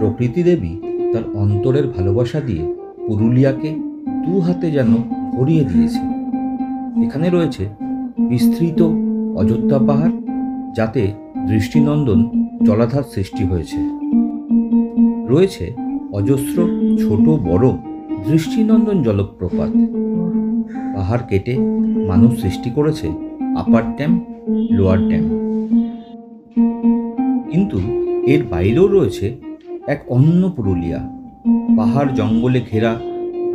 প্রকৃতি দেবী তার অন্তরের ভালোবাসা দিয়ে পুরুলিয়াকে দু হাতে যেন ভরিয়ে দিয়েছে। এখানে রয়েছে বিস্তৃত অযোধ্যা পাহাড়, যাতে দৃষ্টিনন্দন জলাধার সৃষ্টি হয়েছে। রয়েছে অজস্র ছোট বড় দৃষ্টিনন্দন জলপ্রপাত। পাহাড় কেটে মানুষ সৃষ্টি করেছে আপার ড্যাম, লোয়ার ড্যাম। কিন্তু এর বাইরেও রয়েছে এক অন্য পুরুলিয়া, পাহাড় জঙ্গলে ঘেরা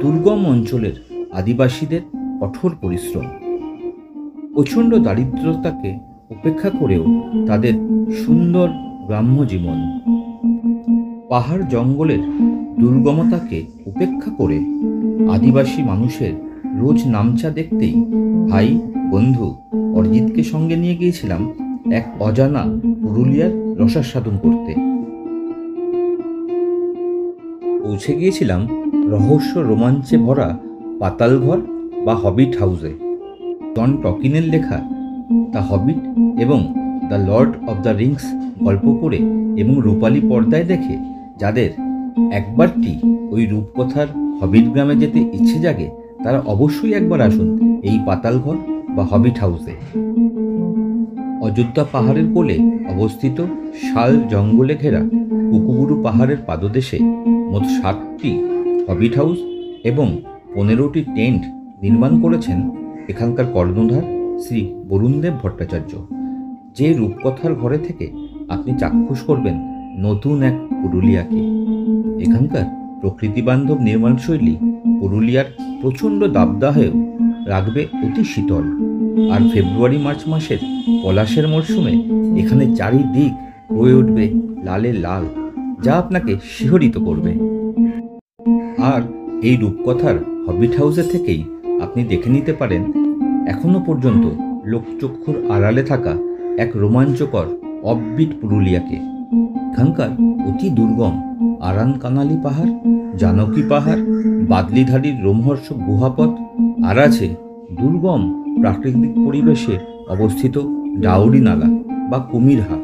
দুর্গম অঞ্চলের আদিবাসীদের কঠোর পরিশ্রম। প্রচণ্ড দারিদ্রতাকে উপেক্ষা করেও তাদের সুন্দর গ্রাম্য জীবন। পাহাড় জঙ্গলের দুর্গমতাকে উপেক্ষা করে আদিবাসী মানুষের রোজ নামচা দেখতেই ভাই বন্ধু অরিজিৎকে সঙ্গে নিয়ে গিয়েছিলাম এক অজানা পুরুলিয়ার রসাস্বাদন করতে। পৌঁছে গিয়েছিলাম রহস্য রোমাঞ্চে ভরা পাতালঘর বা হবিট হাউসে। জন টকিনের লেখা দ্য হবিট এবং the Lord of the Rings গল্প পড়ে এবং রূপালী পর্দায় দেখে যাদের একবারটি ওই রূপকথার হবিট গ্রামে যেতে ইচ্ছে জাগে, তারা অবশ্যই একবার আসুন এই পাতালঘর বা হবিট হাউসে। অযোধ্যা পাহাড়ের কোলে অবস্থিত শাল জঙ্গলে ঘেরা কুকুবুরু পাহাড়ের পাদদেশে মোট 7টি হবিট হাউস এবং 15টি টেন্ট নির্মাণ করেছেন এখানকার কর্ণধার শ্রী বরুণদেব ভট্টাচার্য। যে রূপকথার ঘরে থেকে আপনি চাক্ষুষ করবেন নতুন এক পুরুলিয়াকে। এখানকার প্রকৃতিবান্ধব নির্মাণশৈলী পুরুলিয়ার প্রচণ্ড দাবদাহেও রাখবে অতি শীতল। আর ফেব্রুয়ারি মার্চ মাসের পলাশের মরশুমে এখানে চারিদিক হয়ে উঠবে লালে লাল, যা আপনাকে শিহরিত করবে। আর এই রূপকথার হবিট হাউসে থেকেই আপনি দেখে নিতে পারেন এখনো পর্যন্ত লোকচক্ষুর আড়ালে থাকা এক রোমাঞ্চকর অফবিট পুরুলিয়াকে। এখানকার অতি দুর্গম আরান কানালি পাহাড়, জানকী পাহাড়, বাদলিধারীর রোমহর্ষক গুহাপথ, আর আছে দুর্গম প্রাকৃতিক পরিবেশে অবস্থিত ডাউরি নালা বা কুমিরহাট।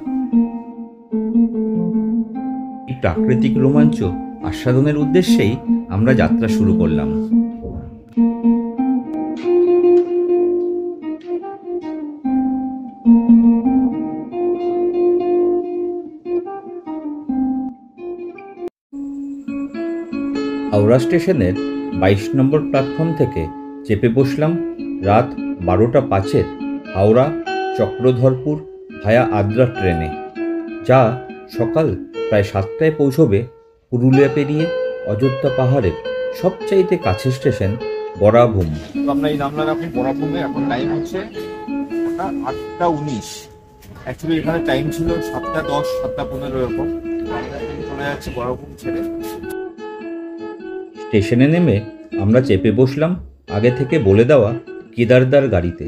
এই প্রাকৃতিক রোমাঞ্চ আস্বাদনের উদ্দেশ্যেই আমরা যাত্রা শুরু করলাম। হাওড়া স্টেশনের 22 নম্বর প্ল্যাটফর্ম থেকে চেপে বসলাম রাত 12টা 5 হাওড়া চক্রধরপুর ভায়া আদ্রা ট্রেনে, যা সকাল প্রায় 7টায় পৌঁছবে পুরুলিয়া পেরিয়ে অযোধ্যা পাহাড়ের সবচাইতে কাছের স্টেশন বরাভূম। আমরা এই নামলাম এখন বরাভূমে। এখন টাইম হচ্ছে 8টা 19। অ্যাকচুয়ালি এখানে টাইম ছিল 7টা 10, 7টা 15 এরকম। চলে যাচ্ছে বরাভূম ছেড়ে। স্টেশনে নেমে আমরা চেপে বসলাম আগে থেকে বলে দেওয়া কেদারদার গাড়িতে।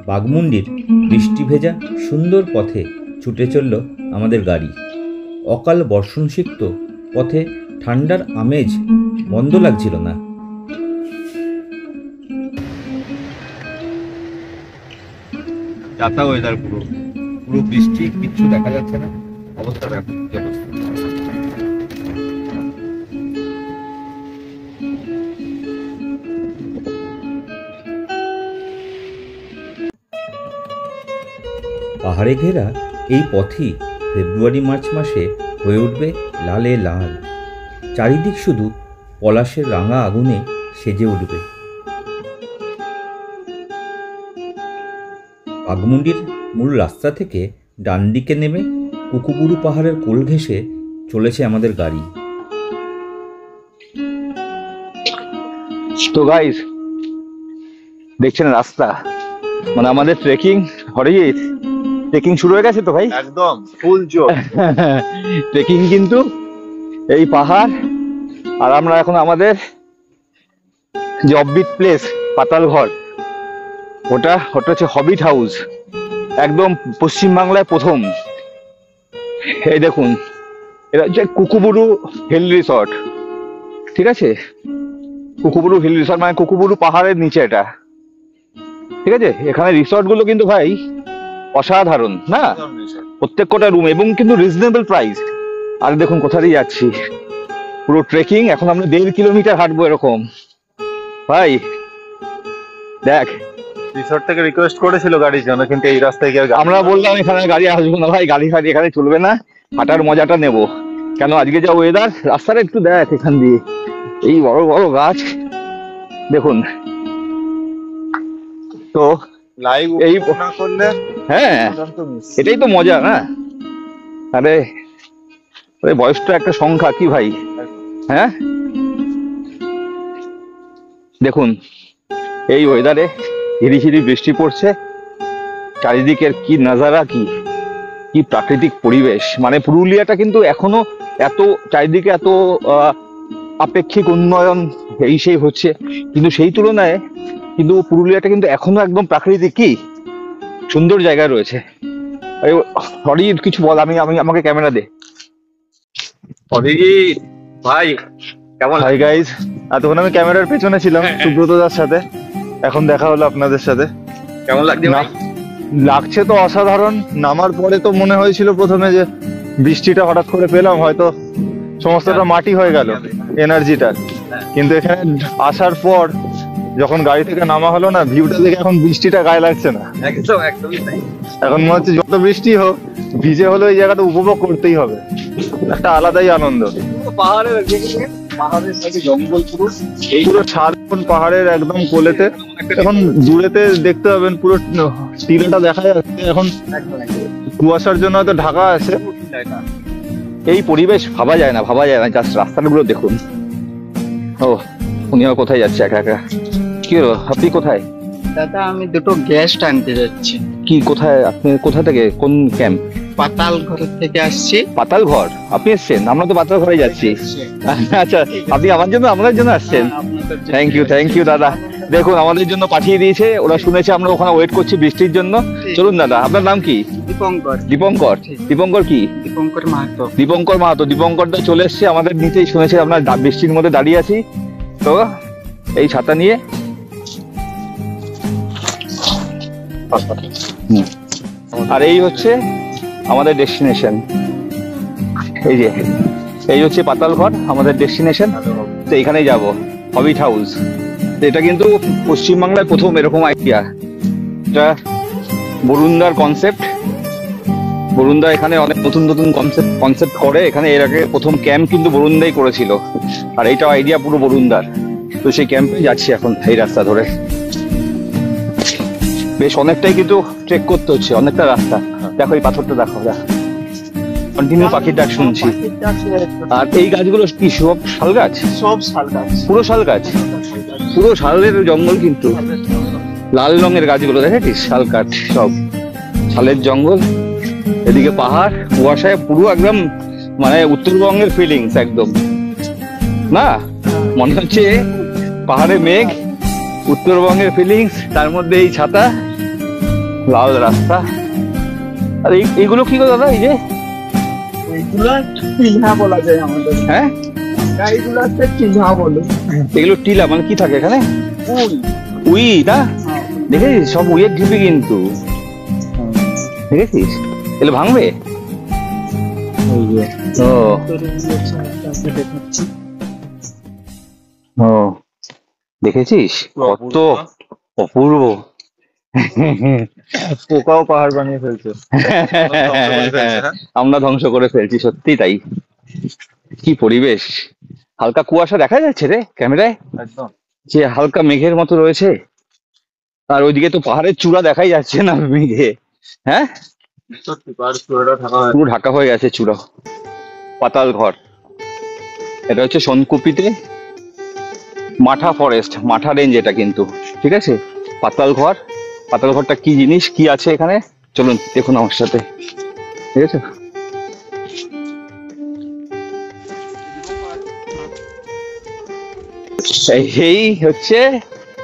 বাঘমুন্ডির বৃষ্টি ভেজা সুন্দর পথে ছুটে চলল আমাদের গাড়ি। অকাল বর্ষণসিক্ত পথে ঠান্ডার আমেজ মন্দ লাগছিল না। যাতা ওয়েদার পুরো বৃষ্টি, কিচ্ছু দেখা যাচ্ছে না। অবস্থা দেখো। পাহাড়ে ঘেরা এই পথই ফেব্রুয়ারি মার্চ মাসে হয়ে উঠবে লালে লাল। চারিদিক শুধু পলাশের রাঙা আগুনে সেজে উঠবে। বাঘমুন্ডির মূল রাস্তা থেকে ডান দিকে নেমে কুকুবুরু পাহাড়ের কোল ঘেঁষে চলেছে আমাদের গাড়ি। তো গাইস, দেখছেন রাস্তা, মানে আমাদের ট্রেকিং ট্রেকিং শুরু হয়ে গেছে তো ভাই, একদম ফুল জোর ট্রেকিং কিন্তু এই পাহাড়। আর আমরা এখন আমাদের যে অফবিট প্লেস পাতালঘর, ওটা হচ্ছে হবিট হাউস, একদম পশ্চিমবাংলায় প্রথম। এই দেখুন, এটা হচ্ছে কুকুবুরু হিল রিসর্ট। ঠিক আছে, কুকুবুরু হিল রিসর্ট মানে কুকুবুরু পাহাড়ের নিচে এটা। ঠিক ঠিক আছে, এখানে রিসর্ট গুলো কিন্তু ভাই অসাধারণ না, প্রত্যেক কটা রুম এবং কিন্তু রিজনেবল প্রাইস। আর দেখুন কোথা দিয়ে যাচ্ছি, পুরো ট্রেকিং, এখন আমরা 1.5 কিলোমিটার হাঁটবো এরকম। ভাই দেখ, রিসর্ট থেকে রিকোয়েস্ট করেছিল গাড়ির জন্য, কিন্তু এই রাস্তায় গিয়ে আমরা বললাম এখানে গাড়ি আসবো না ভাই, গাড়ি ফাড়ি এখানে চলবে না, হাঁটার মজাটা নেবো। কেন আজকে যা ওয়েদার, রাস্তাটা একটু দেখ এখান দিয়ে, এই বড় বড় গাছ দেখুন। তো লাইভ এই না করলে হ্যাঁ, এটাই তো মজা না। আরে ওই বয়সটা একটা সংখ্যা কি ভাই। হ্যাঁ দেখুন, এই ওয়েদারে ঝিরিঝিরি বৃষ্টি পড়ছে, চারিদিকের কি নাজারা, কি কি প্রাকৃতিক পরিবেশ। মানে পুরুলিয়াটা কিন্তু এখনো এত চারিদিকে এত আপেক্ষিক উন্নয়ন এই সেই হচ্ছে, কিন্তু সেই তুলনায় কিন্তু পুরুলিয়াটা কিন্তু এখনো একদম প্রাকৃতিক কি সুন্দর জায়গায় রয়েছে। অরিজিৎ কিছু বল, আমাকে ক্যামেরা দে। অরিজিৎ ভাই কেমন? হাই গাইস, এতক্ষণ আমি ক্যামেরার পেছনে ছিলাম সুব্রত দার সাথে, এখন দেখা হলো আপনাদের সাথে। কেমন লাগছে না, ভাই? লাগছে তো অসাধারণ। নামার পরে তো মনে হয়েছিল প্রথমে যে বৃষ্টিটা হঠাৎ করে পেলাম, হয়তো সমস্তটা মাটি হয়ে গেল এনার্জিটা, কিন্তু এখানে আসার পর যখন গাড়ি থেকে নামা হলো না, ভিউটা দেখে এখন বৃষ্টিটা গায়ে লাগছে না। একদমই তাই। এখন মনে হচ্ছে যত বৃষ্টি হোক, ভিজে হলেও এই জায়গাটা উপভোগ করতেই হবে, একটা আলাদাই আনন্দ। পাহাড়ের সাথে জঙ্গল পুরো, এই পুরো শালবন পাহাড়ের একদম কোলেতে। এখন দূরেতে দেখতে পাবেন পুরো টিলাটা দেখা যাচ্ছে, এখন কুয়াশার জন্য হয়তো ঢাকা আছে। এই পরিবেশ ভাবা যায় না, জাস্ট রাস্তাগুলো দেখুন। ও উনি আবার কোথায় যাচ্ছে একা একা? কি হলো, আপনি কোথায়? দাদা আমি দুটো গ্যাস আনতে যাচ্ছি। কি কোথায়, আপনি কোথা থেকে, কোন ক্যাম্প? পাতাল ঘর থেকে আসছি। পাতাল ঘর আপনি এসছেন? আমরা তো পাতাল ঘরে যাচ্ছি। আচ্ছা, আপনি আমাদের জন্য আসছেন? থ্যাংক ইউ দাদা। দেখুন আমাদের জন্য পাঠিয়ে দিয়েছে, ওরা শুনেছে আমরা ওখানে ওয়েট করছি বৃষ্টির জন্য। চলুন দাদা, আপনার নাম কি? দীপঙ্কর। দীপঙ্কর কি? দীপঙ্কর মাহাতো। দীপঙ্করদা চলে এসছে আমাদের নিচেই, শুনেছে আমরা বৃষ্টির মধ্যে দাঁড়িয়ে আছি, তো এই ছাতা নিয়ে। আর এই হচ্ছে আমাদের ডেস্টিনেশন, এই হচ্ছে পাতাল ঘর আমাদের ডেস্টিনেশন। তো এখানেই যাব, হবিট হাউস। এটা কিন্তু পশ্চিমবাংলায় প্রথম এরকম আইডিয়া, এটা বরুণদার কনসেপ্ট। বরুণদা এখানে অনেক নতুন কনসেপ্ট করে, এখানে এর আগে প্রথম ক্যাম্প কিন্তু বরুণদাই করেছিল, আর এইটাও আইডিয়া পুরো বরুণদার। তো সেই ক্যাম্পে যাচ্ছি এখন এই রাস্তা ধরে। বেশ অনেকটাই কিন্তু ট্রেক করতে হচ্ছে, অনেকটা রাস্তা। দেখো এই পাথরটা দেখো, কন্টিনিউ পাখির ডাক শুনছি। আর এই গাছগুলো কি সব শাল গাছ? সব শাল গাছ, পুরো শাল গাছ, পুরো শালের জঙ্গল, কিন্তু লাল রঙের গাছগুলো দেখেছিস, শাল কাঠ সব, শালের জঙ্গল। এদিকে পাহাড়, কুয়াশায় পুরো একদম মানে উত্তরবঙ্গের ফিলিংস একদম না, মনে হচ্ছে পাহাড়ে মেঘ, উত্তরবঙ্গের ফিলিংস, তার মধ্যে এই ছাতা, লাল রাস্তা। আর এইগুলো কি গো দাদা? এই যে এইগুলো টিলা বলা যায় আমাদের। হ্যাঁ, এইগুলো হচ্ছে টিলা বলে। এগুলো টিলা মানে কি থাকে এখানে? উই না? দেখেছিস সব উইয়ের ঢিপি কিন্তু, দেখেছিস? এগুলো ভাঙবে। ও দেখেছিস কত অপূর্ব। পোকাও পাহাড় বানিয়ে ফেলছে। আমরা ধ্বংস করে ফেলছি, সত্যি তাই। কি পরিবেশ, হালকা কুয়াশা দেখা যাচ্ছে রে ক্যামেরায়, একদম যে হালকা মেঘের মতো রয়েছে। আর ওইদিকে তো পাহাড়ের চূড়া দেখাই যাচ্ছে না মেঘে। হ্যাঁ, সত্যি পাহাড় পুরোটা ঢাকা হয়ে পুরো ঢাকা হয়ে গেছে চূড়া। পাতাল ঘর, এটা হচ্ছে সোনকুপিতে মাঠা ফরেস্ট, মাঠা রেঞ্জ এটা কিন্তু, ঠিক আছে? পাতাল ঘরটা কি জিনিস, কি আছে এখানে, চলুন দেখুন আমার সাথে, ঠিক আছে? এই হচ্ছে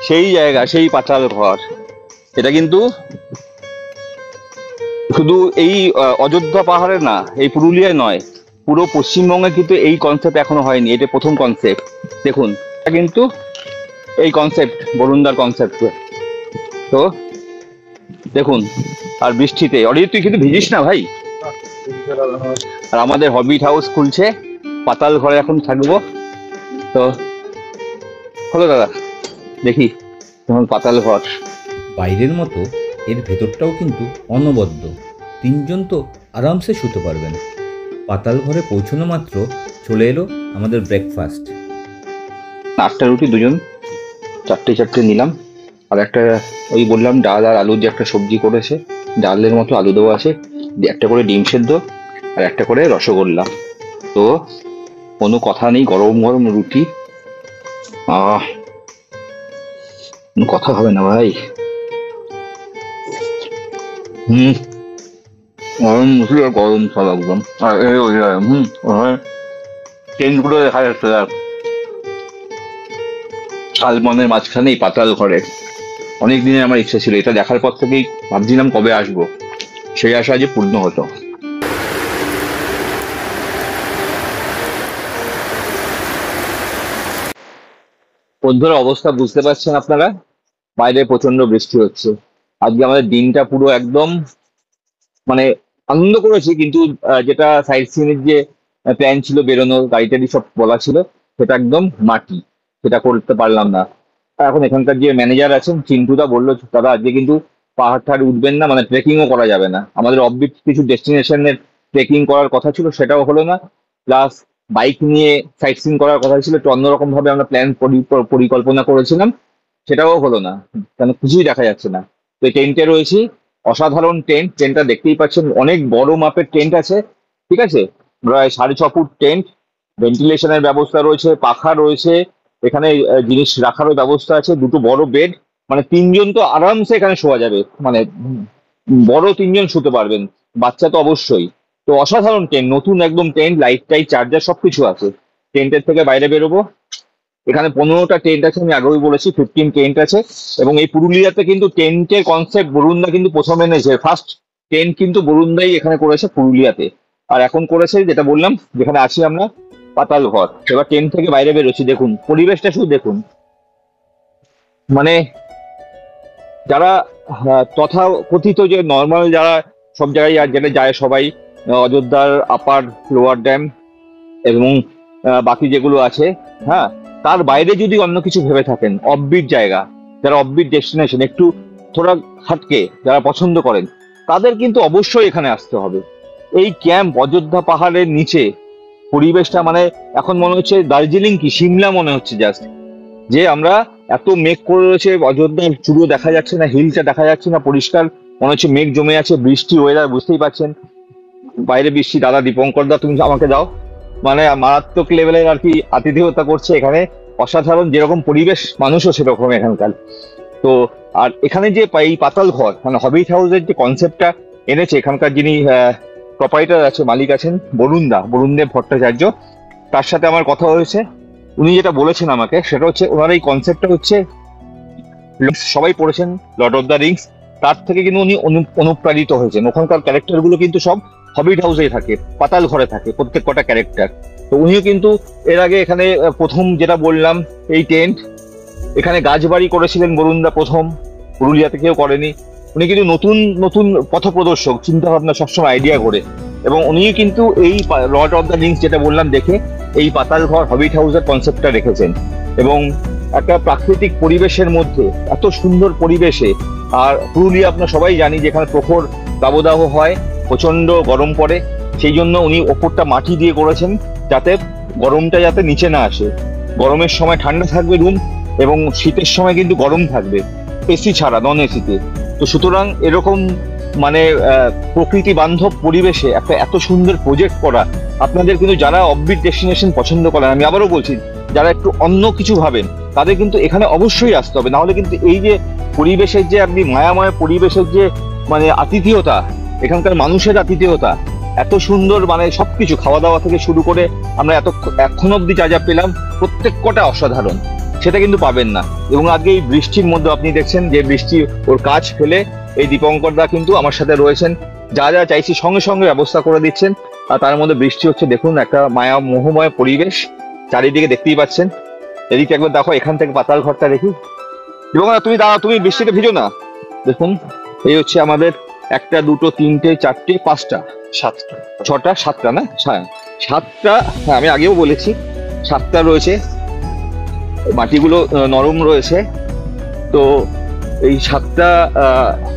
সেই জায়গা, সেই পাতাল ঘর। এটা কিন্তু শুধু এই অযোধ্যা পাহাড়ে না, এই পুরুলিয়ায় নয়, পুরো পশ্চিমবঙ্গে কিন্তু এই কনসেপ্ট এখনো হয়নি, এটা প্রথম কনসেপ্ট। দেখুন এটা কিন্তু এই কনসেপ্ট বরুণদার কনসেপ্ট। তো দেখুন, আর বৃষ্টিতে অরিজিৎ তুই কিন্তু ভিজিস না ভাই। আর আমাদের হবিট হাউস খুলছে, পাতাল ঘরে এখন থাকবো। তো হলো দাদা, দেখি এখন পাতাল ঘর। বাইরের মতো এর ভেতরটাও কিন্তু অনবদ্য, 3 জন তো আরামসে শুতে পারবেন। পাতাল ঘরে পৌঁছানো মাত্র চলে এলো আমাদের ব্রেকফাস্ট। 8টা রুটি, 2জন 4টে নিলাম। আর একটা ওই বললাম ডাল আর আলুর যে একটা সবজি করেছে, ডালের মতো আলু দেওয়া আছে, একটা করে ডিম সেদ্ধ আর একটা করে রসগোল্লা। তো কোনো কথা নেই, গরম গরম রুটি। কোনো কথা হবে না ভাই। গরম রুটি আর গরম সব একদম। আর ট্রেনগুলো দেখা যাচ্ছে শালবনের মাঝখানে এই পাতাল ঘরে। অনেক দিনের আমার ইচ্ছা ছিল, এটা দেখার পর থেকেই ভাবছিলাম কবে আসবো, সেই আশা আজ পূর্ণ হতো। বন্ধুরা, অবস্থা বুঝতে পারছেন আপনারা, বাইরে প্রচন্ড বৃষ্টি হচ্ছে। আজকে আমাদের দিনটা পুরো একদম মানে আনন্দ করেছি, কিন্তু যেটা সাইট সিনের যে প্ল্যান ছিল বেরোনোর, গাড়িটারি সব বলা ছিল, সেটা একদম মাটি, সেটা করতে পারলাম না। এখন এখানকার যে ম্যানেজার আছেন চিন্টুদা বললো, দাদা আজকে কিন্তু পাহাড় ঠাড় উঠবেন না, মানে ট্রেকিংও করা যাবে না। আমাদের অফবিট কিছু ডেস্টিনেশনের ট্রেকিং করার কথা ছিল, সেটাও হলো না। প্লাস বাইক নিয়ে সাইট সিন করার কথা ছিল, একটু অন্যরকম ভাবে আমরা প্ল্যান পরিকল্পনা করেছিলাম, সেটাও হলো না, কেন কিছুই দেখা যাচ্ছে না। তো এই টেন্টে রয়েছি, অসাধারণ টেন্ট। টেন্টটা দেখতেই পাচ্ছেন, অনেক বড় মাপের টেন্ট আছে, ঠিক আছে, প্রায় 6.5 ফুট টেন্ট। ভেন্টিলেশনের ব্যবস্থা রয়েছে, পাখা রয়েছে, এখানে জিনিস রাখারও ব্যবস্থা আছে, 2টো বড় বেড, মানে 3 জন তো আরামসে এখানে শোয়া যাবে, মানে বড় 3 জন শুতে পারবেন, বাচ্চা তো অবশ্যই। তো অসাধারণ টেন্ট, নতুন একদম টেন্ট, লাইট টাইট চার্জার সবকিছু আছে। টেন্টের থেকে বাইরে বেরোবো, এখানে 15টা টেন্ট আছে, আমি আগেই বলেছি 15 টেন্ট আছে। এবং এই পুরুলিয়াতে কিন্তু টেন্টের কনসেপ্ট বরুণদা কিন্তু প্রথম এনেছে, ফার্স্ট টেন্ট কিন্তু বরুণদাই এখানে করেছে পুরুলিয়াতে। আর এখন করেছে যেটা বললাম, যেখানে আছি আমরা, পাতাল ঘর। এবার টেন্ট থেকে বাইরে বেরোচ্ছি, দেখুন পরিবেশটা শুধু দেখুন। মানে যারা তথাকথিত যে নর্মাল যারা সব জায়গায় যেটা যায় সবাই, অযোধ্যার আপার লোয়ার ড্যাম এবং বাকি যেগুলো আছে, হ্যাঁ, তার বাইরে যদি অন্য কিছু ভেবে থাকেন, অফবিট জায়গা, যারা অফবিট ডেস্টিনেশন একটু থোড়া হাটকে যারা পছন্দ করেন, তাদের কিন্তু অবশ্যই এখানে আসতে হবে। এই ক্যাম্প অযোধ্যা পাহাড়ের নিচে, পরিবেশটা মানে এখন মনে হচ্ছে দার্জিলিং কি সিমলা মনে হচ্ছে জাস্ট। যে আমরা এত মেঘ করে রয়েছে, অযোধ্যার চূড়ো দেখা যাচ্ছে না, হিলটা দেখা যাচ্ছে না, পরিষ্কার মনে হচ্ছে মেঘ জমে আছে, বৃষ্টি ওয়েদার বুঝতেই পারছেন, বাইরে বৃষ্টি। দাদা দীপঙ্কর দা, তুমি আমাকে দাও, মানে মারাত্মক লেভেলের আর কি আতিথেয়তা করছে এখানে, অসাধারণ। যেরকম পরিবেশ, মানুষও সেরকম এখানকার। তো আর এখানে যে এই পাতাল ঘর, মানে হবিট হাউসের যে কনসেপ্টটা এনেছে এখানকার যিনি প্রপাইটার আছে, মালিক আছেন বরুণদেব ভট্টাচার্য, তার সাথে আমার কথা হয়েছে। উনি যেটা বলেছেন আমাকে, সেটা হচ্ছে ওনার এই কনসেপ্টটা হচ্ছে, সবাই পড়েছেন লর্ড অফ দ্য রিংস, তার থেকে কিন্তু উনি অনুপ্রাণিত হয়েছেন। ওখানকার ক্যারেক্টার গুলো কিন্তু সব হবিট হাউসেই থাকে, পাতাল ঘরে থাকে প্রত্যেক কটা ক্যারেক্টার। তো উনিও কিন্তু এর আগে এখানে প্রথম যেটা বললাম এই টেন্ট, এখানে গাছবাড়ি করেছিলেন বরুণদা প্রথম, পুরুলিয়াতে কেউ করেনি। উনি কিন্তু নতুন নতুন পথপ্রদর্শক, চিন্তা ভাবনা সবসময় আইডিয়া করে। এবং উনি কিন্তু এই লর্ড অফ দ্য রিংস যেটা বললাম দেখে এই পাতাল ঘর হবিট হাউসের কনসেপ্টটা রেখেছেন। এবং একটা প্রাকৃতিক পরিবেশের মধ্যে, এত সুন্দর পরিবেশে। আর পুরুলিয়া আপনার সবাই জানি যেখানে প্রখর দাবদাহ হয়, প্রচন্ড গরম পড়ে, সেই জন্য উনি ওপরটা মাটি দিয়ে করেছেন, যাতে গরমটা যাতে নিচে না আসে। গরমের সময় ঠান্ডা থাকবে রুম, এবং শীতের সময় কিন্তু গরম থাকবে, এসি ছাড়া, নন এসিতে। তো সুতরাং এরকম মানে প্রকৃতি বান্ধব পরিবেশে একটা এত সুন্দর প্রজেক্ট করা, আপনাদের কিন্তু যারা অফবিট ডেস্টিনেশন পছন্দ করেন, আমি আবারও বলছি, যারা একটু অন্য কিছু ভাবেন, তাদের কিন্তু এখানে অবশ্যই আসতে হবে। নাহলে কিন্তু এই যে পরিবেশের যে আপনি মায়াময় পরিবেশের যে মানে আতিথেয়তা, এখানকার মানুষের আতিথেয়তা এত সুন্দর, মানে সবকিছু খাওয়া দাওয়া থেকে শুরু করে আমরা এখন অব্দি যা যা পেলাম প্রত্যেক কটা অসাধারণ, সেটা কিন্তু পাবেন না। এবং আজকে এই বৃষ্টির মধ্যে আপনি দেখছেন যে বৃষ্টি ওর কাজ ফেলে এই দীপঙ্কর দা কিন্তু আমার সাথে রয়েছেন, যা যা চাইছি সঙ্গে সঙ্গে ব্যবস্থা করে দিচ্ছেন। আর তার মধ্যে বৃষ্টি হচ্ছে, দেখুন একটা মায়া মোহময় পরিবেশ চারিদিকে দেখতেই পাচ্ছেন। এদিকে একবার দেখো, এখান থেকে পাতাল ঘরটা দেখি। এবং তুমি বৃষ্টিতে ভিজো না, দেখুন এই হচ্ছে আমাদের 1টা 2টো 3টে 4টে 5টা 7টা 6টা 7টা না, হ্যাঁ 7টা, হ্যাঁ আমি আগেও বলেছি 7টা রয়েছে। মাটিগুলো নরম রয়েছে। তো এই 7টা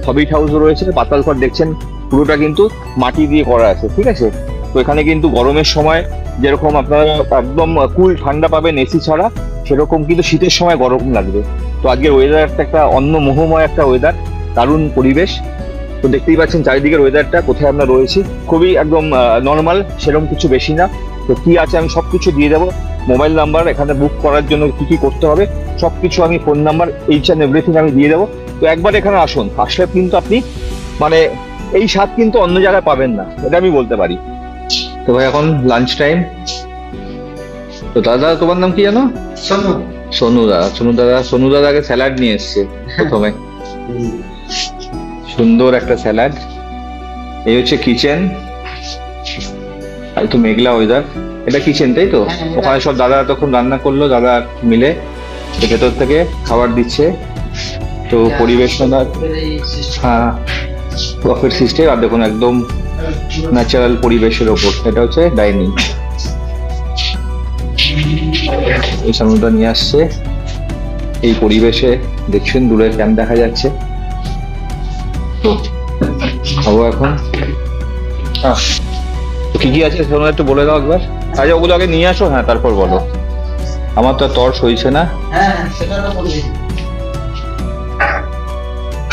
হবিট হাউস রয়েছে। পাতাল ঘর দেখছেন পুরোটা কিন্তু মাটি দিয়ে করা আছে, ঠিক আছে। তো এখানে কিন্তু গরমের সময় যেরকম আপনারা একদম কুল ঠান্ডা পাবেন এসি ছাড়া, সেরকম কিন্তু শীতের সময় গরম লাগবে। তো আজকের ওয়েদারটা একটা অন্য মোহময় একটা ওয়েদার, দারুণ পরিবেশ। তো দেখতেই পাচ্ছেন চারিদিকের ওয়েদারটা, কোথায় আমরা রয়েছি খুবই একদম নর্মাল, সেরকম কিছু বেশি না। তো কি আছে আমি সবকিছু দিয়ে দেবো, মোবাইল নাম্বার, এখানে বুক করার জন্য কি কি করতে হবে সবকিছু, আমি phone number H and everything আমি দিয়ে দেবো। তো একবার এখানে আসুন, আসলে কিন্তু আপনি মানে এই স্বাদ কিন্তু অন্য জায়গায় পাবেন না, এটা আমি বলতে পারি। তো ভাই এখন লাঞ্চ টাইম। তো দাদা তোমার নাম কি জানো? সোনু দাদা। সোনু দাদাকে স্যালাড নিয়ে এসছে প্রথমে, সুন্দর একটা স্যালাড। এই হচ্ছে কিচেন, একটু মেঘলা ওয়েদার। এটা কিচেন তাই তো? ওখানে সব দাদা তখন রান্না করলো, দাদা মিলে ভেতর থেকে খাবার দিচ্ছে। তো পরিবেশনার হ্যাঁ প্রফিট সিস্টেম, আর দেখুন একদম ন্যাচারাল পরিবেশের ওপর। এটা হচ্ছে ডাইনিং, এই সামনেটা নিয়ে আসছে। এই পরিবেশে দেখছেন দূরের ক্যাম্প দেখা যাচ্ছে। তো খাবো এখন। তো কি কি আছে সেগুলো একটু বলে দাও একবার। আচ্ছা ওগুলো আগে নিয়ে আসো, হ্যাঁ তারপর বলো। আমার তো তর সইছে না।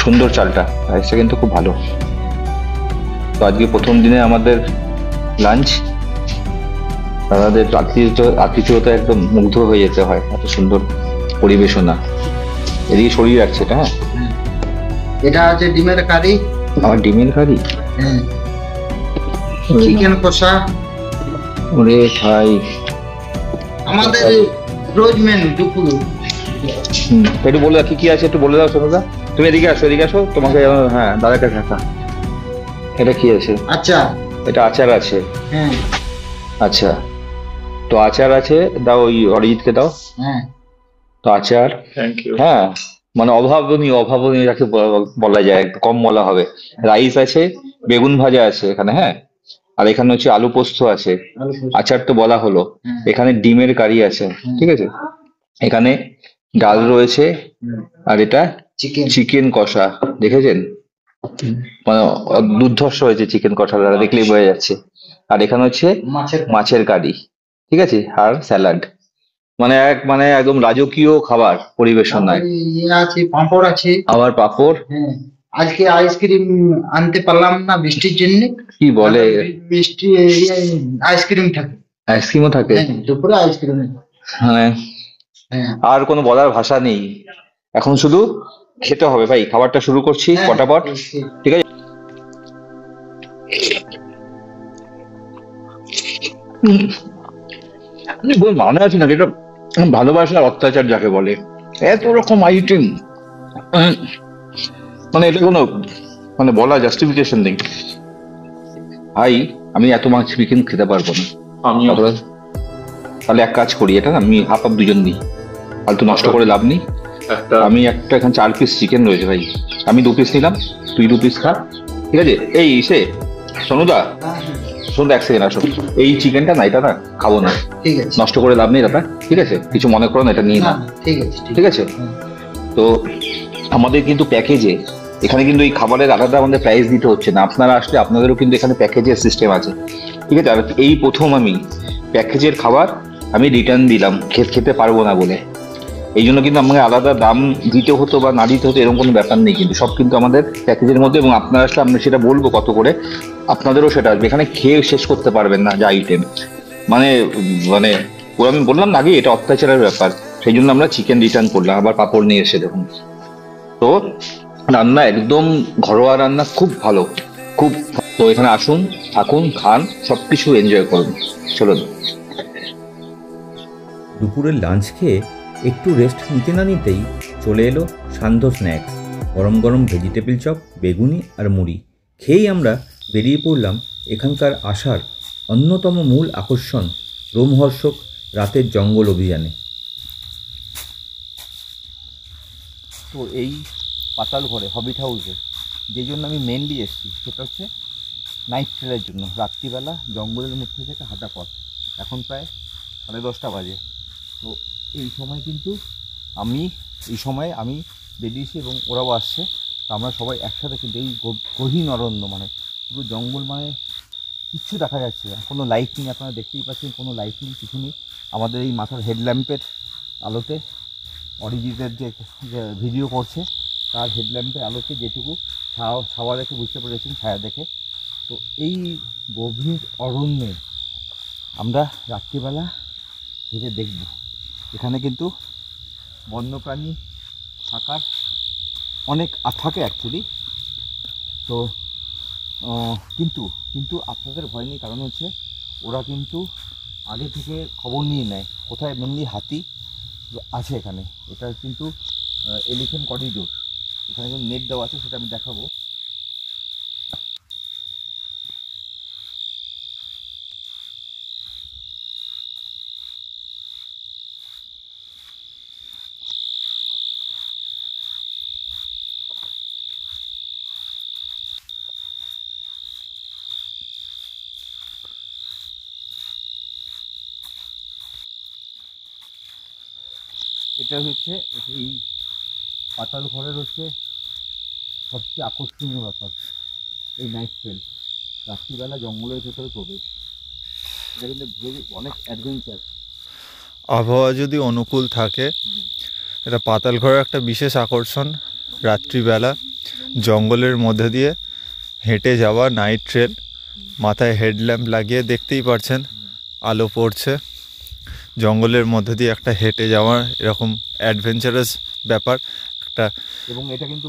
সুন্দর চালটা, রাইসটা কিন্তু খুব ভালো। তো আজকে প্রথম দিনে আমাদের লাঞ্চ, দাদাদের আতিথ্যতা একদম মুগ্ধ হয়ে যেতে হয়, এত সুন্দর পরিবেশনা। এদিকে সরিয়ে রাখছে এটা। হ্যাঁ এটা আছে ডিমের কারি, আমার ডিমের কারি, চিকেন কষা। ওরে ভাই, আমাদের রোজ মেনু দুপুর। একটু বলে দাও কি কি আছে, একটু বলে দাও সোনুদা। তুমি এদিকে আসো, তোমাকে হ্যাঁ দাদাকে দেখা। এটা কি আছে? আচ্ছা, এটা আচার আছে। হ্যাঁ আচ্ছা, তো আচার আছে, দাও ওই অরিজিৎকে দাও। হ্যাঁ তো আচার, থ্যাংক ইউ। হ্যাঁ মানে অভাবনীয় যাকে বলা যায়, কম বলা হবে। রাইস আছে, বেগুন ভাজা আছে এখানে, হ্যাঁ। আর এখানে হচ্ছে আলু পোস্ত আছে। আচার তো বলা হলো। এখানে ডিমের কারি আছে, ঠিক আছে। এখানে ডাল রয়েছে, আর এটা চিকেন কষা, দেখেছেন মানে দুর্ধর্ষ হয়েছে চিকেন কষাটা, দেখলেই বোঝা যাচ্ছে। আর এখানে হচ্ছে মাছের কারি, ঠিক আছে, আর স্যালাড। মানে একদম রাজকীয় খাবার পরিবেশনায়। আছে, পাঁপড় আছে, আবার পাঁপড়। হ্যাঁ আজকে আইসক্রিম আনতে পারলাম না বৃষ্টির জন্য। কি বলে? বৃষ্টি আইসক্রিম থাকে, আইসক্রিমও থাকে দুপুরে আইসক্রিম। মানে আর কোনো বলার ভাষা নেই, এখন শুধু খেতে হবে ভাই। খাবারটা শুরু করছি পটাপট, ঠিক আছে। মানে আছে না, যেটা ভালোবাসার অত্যাচার যাকে বলে, এত রকম আইটেম, মানে এটা কোনো মানে বলা জাস্টিফিকেশন নেই ভাই। আমি এত মাছ চিকেন খেতে পারবো না। তাহলে এক কাজ করি, এটা আমি হাফ দুজন নিই, ফালতু নষ্ট করে লাভ নেই। আমি একটা এখানে 4 পিস চিকেন রয়েছে ভাই, আমি 2 পিস নিলাম, তুই 2 পিস খা, ঠিক আছে। এই সোনুদা এক সেকেন্ড আসো। এই চিকেনটা না, এটা না খাবো না, ঠিক আছে, নষ্ট করে লাভ নেই দাদা, ঠিক আছে। কিছু মনে করো না, এটা নিয়ে না, ঠিক আছে ঠিক আছে। তো আমাদের কিন্তু প্যাকেজে এখানে কিন্তু এই খাবারের আলাদা আমাদের প্রাইস দিতে হচ্ছে না। আপনারা আসলে আপনাদেরও কিন্তু এখানে প্যাকেজের সিস্টেম আছে, ঠিক আছে। আর এই প্রথম আমি প্যাকেজের খাবার আমি রিটার্ন দিলাম খেতে পারবো না বলে, এই জন্য কিন্তু আমাকে আলাদা দাম দিতে হতো বা না দিতে হতো এরকম কোনো ব্যাপার নেই, কিন্তু সব কিন্তু আমাদের প্যাকেজের মধ্যে। এবং আপনারা আসলে আমরা সেটা বলবো কত করে, আপনাদেরও সেটা আসবে। এখানে খেয়ে শেষ করতে পারবেন না যা আইটেম, মানে ওরা আমি বললাম না আগে, এটা অত্যাচারের ব্যাপার। সেই জন্য আমরা চিকেন রিটার্ন করলাম, আবার পাঁপড় নিয়ে এসে দেখুন। তো রান্না একদম ঘরোয়া রান্না, খুব ভালো, খুব। তো এখানে আসুন, থাকুন, খান, সবকিছু এনজয় করুন। চলুন। দুপুরের লাঞ্চ খেয়ে একটু রেস্ট নিতে না নিতেই চলে এলো সান্ধ্য স্ন্যাক্স। গরম গরম ভেজিটেবিল চপ, বেগুনি আর মুড়ি খেয়েই আমরা বেরিয়ে পড়লাম এখানকার আসার অন্যতম মূল আকর্ষণ রোমহর্ষক রাতের জঙ্গল অভিযানে। তো এই পাতাল ঘরে হবিট হাউসে যেই জন্য আমি মেনলি এসেছি সেটা হচ্ছে নাইট ট্রেলের জন্য। রাত্রিবেলা জঙ্গলের মধ্যে থেকে হাঁটা পথ। এখন প্রায় 10:30 বাজে। তো এই সময় কিন্তু আমি বেরিয়েছি এবং ওরাও আসছে। তো আমরা সবাই একসাথে কিন্তু এই গহীন অরণ্য, মানে পুরো জঙ্গল, মানে কিচ্ছু দেখা যাচ্ছে না, কোনো লাইট নেই, আপনারা দেখতেই পাচ্ছেন কোনো লাইট নেই, কিছু নেই। আমাদের এই মাথার হেডল্যাম্পের আলোতে অরিজিতের যে ভিডিও করছে তার হেডল্যাম্পের আলোতে যেটুকু ছাওয়া দেখে বুঝতে পেরেছেন, ছায়া দেখে। তো এই গভীর অরণ্যে আমরা রাত্রিবেলা হেঁটে দেখব। এখানে কিন্তু বন্যপ্রাণী থাকার অনেক থাকে অ্যাকচুয়ালি। তো কিন্তু আপনাদের ভয় নেই, কারণ হচ্ছে ওরা কিন্তু আগে থেকে খবর নিয়ে নেয় কোথায় মেনলি হাতি আছে এখানে। এটা কিন্তু এলিফ্যান্ট করিডোর, এখানে কিন্তু নেট দেওয়া আছে, সেটা আমি দেখাবো। এটা হচ্ছে এই পাতাল ঘরের হচ্ছে সবচেয়ে আকর্ষণীয় ব্যাপার, এই নাইট ট্রেল, রাত্রিবেলা জঙ্গলের ভেতরে প্রবেশ। এটা কিন্তু অনেক অ্যাডভেঞ্চার। আবহাওয়া যদি অনুকূল থাকে, এটা পাতালঘরের একটা বিশেষ আকর্ষণ। রাত্রিবেলা জঙ্গলের মধ্যে দিয়ে হেঁটে যাওয়া নাইট ট্রেল, মাথায় হেডল্যাম্প লাগিয়ে, দেখতেই পারছেন আলো পড়ছে, জঙ্গলের মধ্যে দিয়ে একটা হেঁটে যাওয়া, এরকম অ্যাডভেঞ্চারাস ব্যাপার একটা। এবং এটা কিন্তু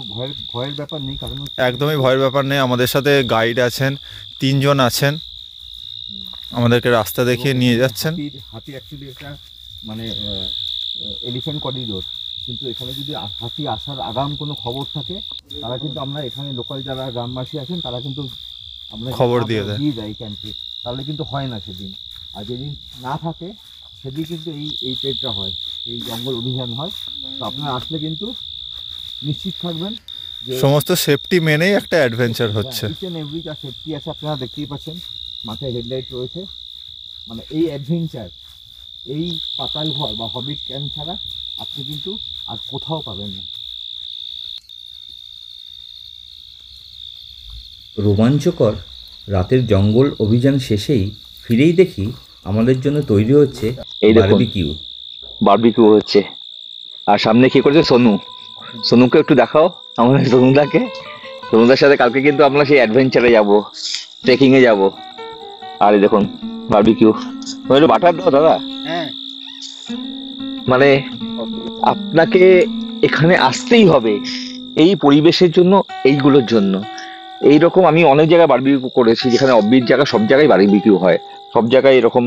ভয়ের ব্যাপার নেই, কারণ একদমই ভয়ের ব্যাপার নেই। আমাদের সাথে গাইড আছেন, 3 জন আছেন, আমাদেরকে রাস্তা দেখিয়ে নিয়ে যাচ্ছেন। হাতি অ্যাকচুয়ালি একটা মানে এলিফ্যান্ট করিডোর, কিন্তু এখানে যদি হাতি আসার আগাম কোনো খবর থাকে, তারা কিন্তু আমরা এখানে লোকাল যারা গ্রামবাসী আছেন তারা কিন্তু আমরা খবর দিয়ে দেয় ক্যাম্পে, তাহলে কিন্তু হয় না সেদিন। আর যেদিন না থাকে সেদিন কিন্তু এই ট্রেডটা হয়, এই জঙ্গল অভিযান হয়। তো আপনারা আসলে কিন্তু নিশ্চিত থাকবেন যে সমস্ত সেফটি মেনেই একটা অ্যাডভেঞ্চার হচ্ছে। ইচ অ্যান্ড এভরি যা সেফটি আছে আপনারা দেখতেই পাচ্ছেন, মাথায় হেডলাইট রয়েছে। মানে এই অ্যাডভেঞ্চার এই পাতাল ঘর বা হবিট ক্যাম্প ছাড়া আপনি কিন্তু আর কোথাও পাবেন না। রোমাঞ্চকর রাতের জঙ্গল অভিযান শেষেই ফিরেই দেখি আমাদের জন্য তৈরি হচ্ছে এই দেখুন, বারবিকিউ। বারবিকিউ হচ্ছে। আর সামনে কি করছে সোনুকে একটু দেখাও আমাদের সোনুদার সাথে কালকে কিন্তু আমরা সেই অ্যাডভেঞ্চারে যাব, ট্রেকিং এ যাব। আর এই দেখুন বারবিকিউ, একটু বাটার দাও দাদা। হ্যাঁ, মানে আপনাকে এখানে আসতেই হবে এই পরিবেশের জন্য, এইগুলোর জন্য। এইরকম আমি অনেক জায়গায় বারবিকিউ করেছি, যেখানে অফবিট জায়গা, সব জায়গায় বারবিকিউ হয়, সব জায়গায় এরকম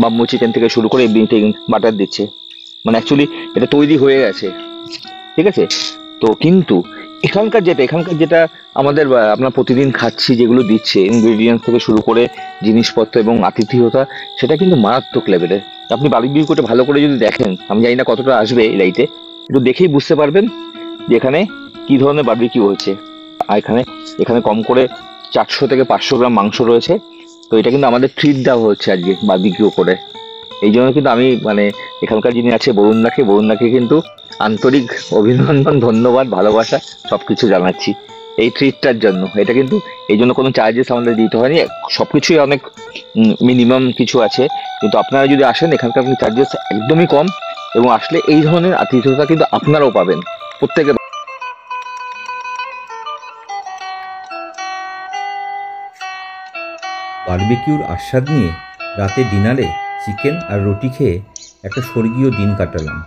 বাম্বু চিকেন থেকে শুরু করে এভরিথিং বাটার দিচ্ছে। মানে অ্যাকচুয়ালি এটা তৈরি হয়ে গেছে, ঠিক আছে। তো কিন্তু এখানকার যেটা আমাদের আপনার প্রতিদিন খাচ্ছি, যেগুলো দিচ্ছে ইনগ্রেডিয়েন্টস থেকে শুরু করে জিনিসপত্র এবং আতিথেয়তা, সেটা কিন্তু মারাত্মক লেভেলের। আপনি বারবিকিউ করে ভালো করে যদি দেখেন, আমি জানি না কতটা আসবে এই লাইটে, একটু দেখেই বুঝতে পারবেন যে এখানে কি ধরনের বারবিকিউ হচ্ছে। আর এখানে কম করে 400 থেকে 500 গ্রাম মাংস রয়েছে। তো এটা কিন্তু আমাদের ট্রিট দেওয়া হচ্ছে আজকে বারবিকিউ করে। এই জন্য কিন্তু আমি মানে এখানকার যিনি আছে বরুণদাকে কিন্তু আন্তরিক অভিনন্দন, ধন্যবাদ, ভালোবাসা সবকিছু জানাচ্ছি এই ট্রিটটার জন্য। এটা কিন্তু এই জন্য কোনো চার্জেস আমাদের দিতে হয়নি, সবকিছুই অনেক মিনিমাম কিছু আছে। কিন্তু আপনারা যদি আসেন, এখানকার কিন্তু চার্জেস একদমই কম, এবং আসলে এই ধরনের আতিথ্যতা কিন্তু আপনারাও পাবেন প্রত্যেকে। বারবিকিউর আস্বাদ নিয়ে রাতে ডিনারে চিকেন আর রুটি খেয়ে একটা স্বর্গীয় দিন কাটালাম।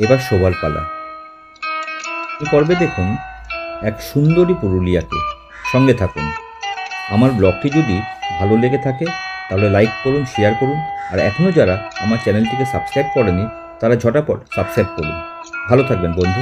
এবার শোবার পালা। এই পর্বে দেখুন এক সুন্দরী পুরুলিয়াকে। সঙ্গে থাকুন। আমার ব্লগটি যদি ভালো লেগে থাকে তাহলে লাইক করুন, শেয়ার করুন, আর এখনও যারা আমার চ্যানেলটিকে সাবস্ক্রাইব করেনি তারা ঝটাপট সাবস্ক্রাইব করুন। ভালো থাকবেন বন্ধু।